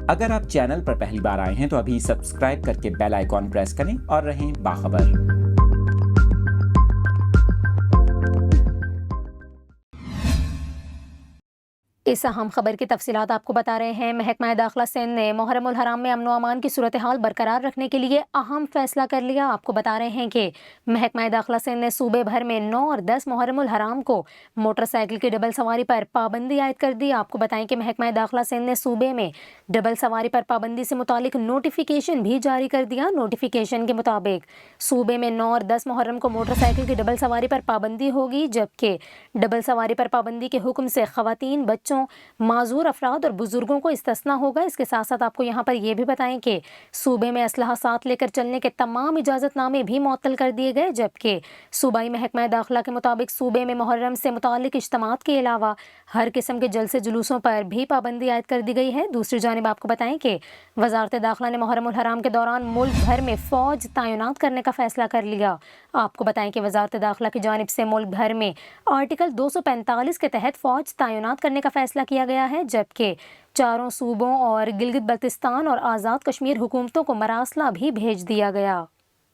اگر آپ چینل پر پہلی بار آئے ہیں تو ابھی سبسکرائب کر کے بیل آئیکن پریس کریں اور رہیں باخبر۔ اس اہم خبر کی تفصیلات آپ کو بتا رہے ہیں۔ محکمہ داخلہ سندھ نے محرم الحرام میں امن و امان کی صورتحال برقرار رکھنے کے لیے اہم فیصلہ کر لیا۔ آپ کو بتا رہے ہیں کہ محکمہ داخلہ سندھ نے صوبے بھر میں 9 اور 10 محرم الحرام کو موٹر سائیکل کی ڈبل سواری پر پابندی عائد کر دی۔ آپ کو بتائیں کہ محکمہ داخلہ سندھ نے صوبے میں ڈبل سواری پر پابندی سے متعلق نوٹیفیکیشن بھی جاری کر دیا۔ نوٹیفیکیشن کے مطابق صوبے میں 9 اور 10 محرم کو موٹر سائیکل کی ڈبل سواری پر پابندی ہوگی، جبکہ ڈبل سواری پر پابندی کے حکم سے خواتین، بچوں، معذور افراد اور بزرگوں کو استثناء ہوگا۔ اس کے ساتھ ساتھ آپ کو یہاں پر یہ بھی بتائیں کہ صوبے میں اسلحہ ساتھ لے کر چلنے کے تمام اجازت نامے بھی معطل کر دیے گئے، جبکہ صوبائی محکمہ داخلہ کے مطابق صوبے میں محرم سے متعلق اجتماعات کے علاوہ ہر قسم کے جلسے جلوسوں پر بھی پابندی عائد کر دی گئی ہے۔ دوسری جانب آپ کو بتائیں کہ وزارت داخلہ نے محرم الحرام کے دوران ملک بھر میں فوج تعینات کرنے کا فیصلہ کر لیا۔ آپ کو بتائیں کہ وزارت داخلہ کی جانب سے ملک بھر میں آرٹیکل 245 کے تحت فوج تعینات کرنے کا فیصلہ کیا گیا ہے، جبکہ 4 صوبوں اور گلگت بلتستان اور آزاد کشمیر حکومتوں کو مراسلہ بھی بھیج دیا گیا۔